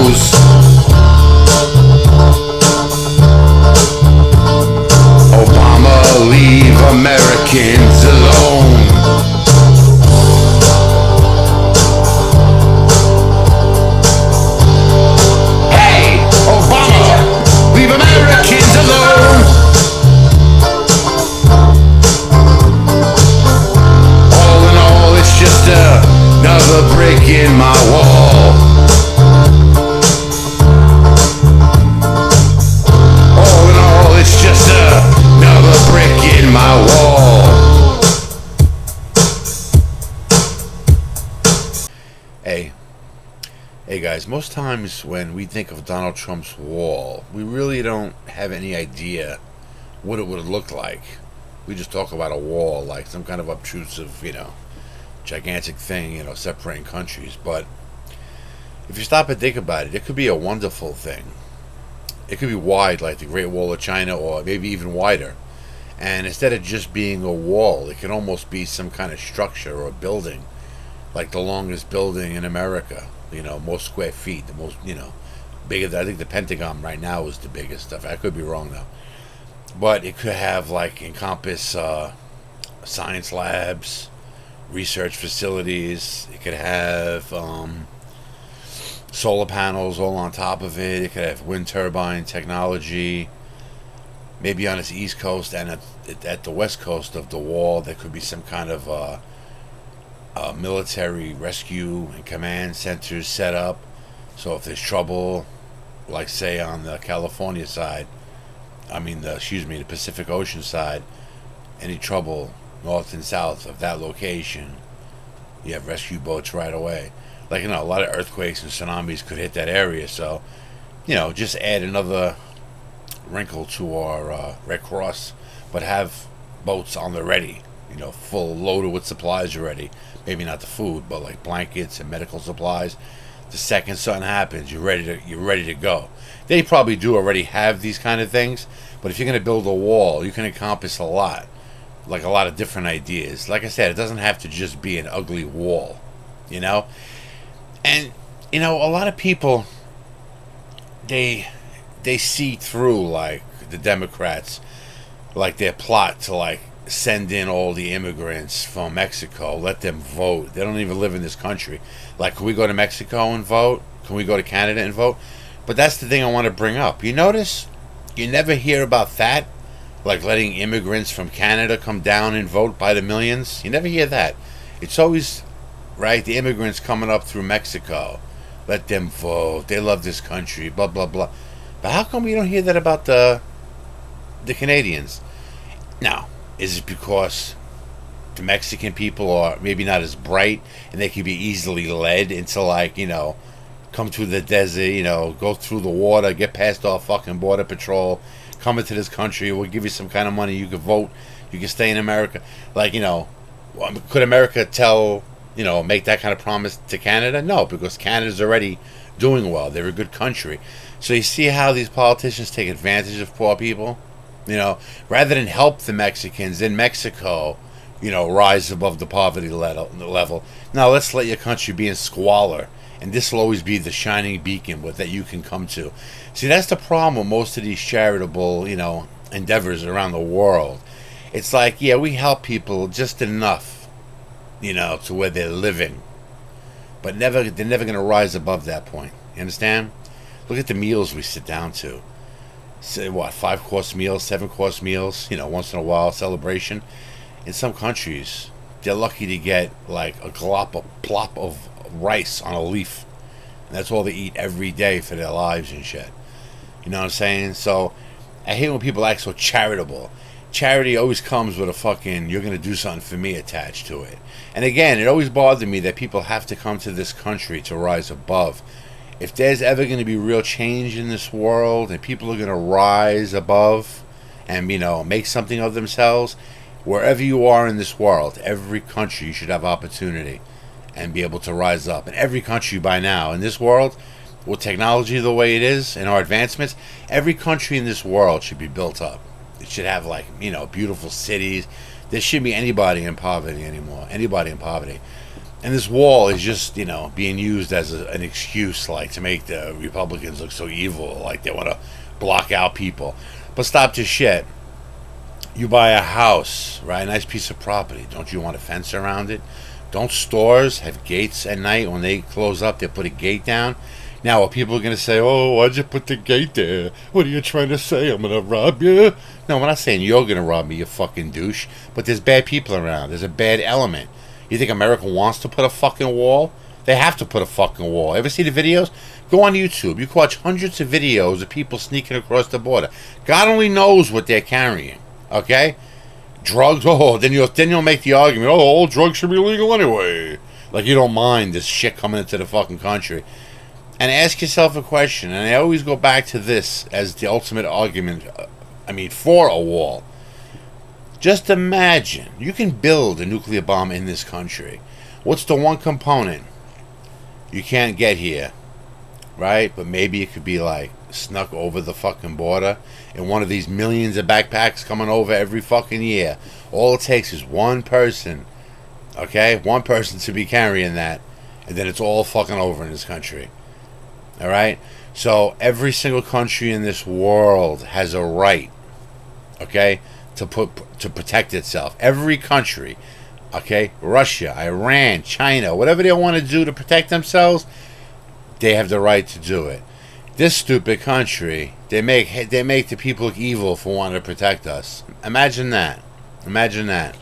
knows. Obama, leave Americans alone. Hey, Obama, leave Americans alone. All in all, it's just another brick in my wall. All in all, it's just another brick in my wall. Hey guys, most times when we think of Donald Trump's wall, we really don't have any idea what it would look like. We just talk about a wall like some kind of obtrusive, gigantic thing, separating countries. But if you stop and think about it, it could be a wonderful thing. It could be wide like the Great Wall of China, or maybe even wider. And instead of just being a wall, it can almost be some kind of structure or building, like the longest building in America. Most square feet, the most, bigger. I think the Pentagon right now is the biggest stuff. I could be wrong though. But it could have encompass science labs, research facilities. It could have solar panels all on top of it. It could have wind turbine technology. Maybe on its east coast and at the west coast of the wall, there could be some kind of military rescue and command centers set up. So if there's trouble, like say on the California side, the Pacific Ocean side, any trouble north and south of that location, you have rescue boats right away. A lot of earthquakes and tsunamis could hit that area. So, just add another wrinkle to our Red Cross, but have boats on the ready, full loaded with supplies already. Maybe not the food, but like blankets and medical supplies. The second something happens, you're ready to go. They probably do already have these kind of things, but if you're going to build a wall, you can encompass a lot, like a lot of different ideas. Like I said, it doesn't have to just be an ugly wall, And a lot of people, they see through the Democrats, their plot to send in all the immigrants from Mexico, let them vote. They don't even live in this country. Can we go to Mexico and vote? Can we go to Canada and vote? But that's the thing I want to bring up. You notice you never hear about that, letting immigrants from Canada come down and vote by the millions. You never hear that. It's always right, the immigrants coming up through Mexico, let them vote, they love this country, blah blah blah. But how come we don't hear that about the Canadians? Now, is it because the Mexican people are maybe not as bright and they can be easily led into come through the desert, go through the water, get past our fucking border patrol, come into this country, we'll give you some kind of money, you can vote, you can stay in America. Could America make that kind of promise to Canada? No, because Canada's already doing well. They're a good country. So you see how these politicians take advantage of poor people? Rather than help the Mexicans in Mexico, rise above the poverty level. Now let's let your country be in squalor, and this will always be the shining beacon that you can come to. See, that's the problem with most of these charitable, endeavors around the world. It's we help people just enough, to where they're living, but they're never going to rise above that point. You understand? Look at the meals we sit down to. Say 5-course meals, 7-course meals, once in a while, celebration. In some countries, they're lucky to get a plop of rice on a leaf. And that's all they eat every day for their lives and shit. You know what I'm saying? So, I hate when people act so charitable. Charity always comes with a fucking, you're going to do something for me attached to it. And again, it always bothered me that people have to come to this country to rise above. If there's ever going to be real change in this world and people are going to rise above and, make something of themselves, wherever you are in this world, every country should have opportunity and be able to rise up. And every country by now in this world, with technology the way it is and our advancements, every country in this world should be built up. It should have beautiful cities. There shouldn't be anybody in poverty anymore. Anybody in poverty. And this wall is just, being used as an excuse, like, to make the Republicans look so evil, like they want to block out people. But stop this shit. You buy a house, right? A nice piece of property. Don't you want a fence around it? Don't stores have gates at night? When they close up, they put a gate down. Now, are people going to say, oh, why'd you put the gate there? What are you trying to say? I'm going to rob you? No, we're not saying you're going to rob me, you fucking douche. But there's bad people around. There's a bad element. You think America wants to put a fucking wall? They have to put a fucking wall. Ever see the videos? Go on YouTube. You can watch hundreds of videos of people sneaking across the border. God only knows what they're carrying. Okay? Drugs? Oh, then you'll make the argument, oh, all drugs should be legal anyway. Like you don't mind this shit coming into the fucking country. And ask yourself a question, and I always go back to this as the ultimate argument, for a wall. Just imagine, you can build a nuclear bomb in this country. What's the one component you can't get here, right? But maybe it could be like snuck over the fucking border in one of these millions of backpacks coming over every fucking year. All it takes is one person, okay? One person to be carrying that, and then it's all fucking over in this country. All right? So every single country in this world has a right, okay, to protect itself. Every country, okay? Russia, Iran, China, whatever they want to do to protect themselves, they have the right to do it. This stupid country, they make the people look evil for wanting to protect us. Imagine that. Imagine that.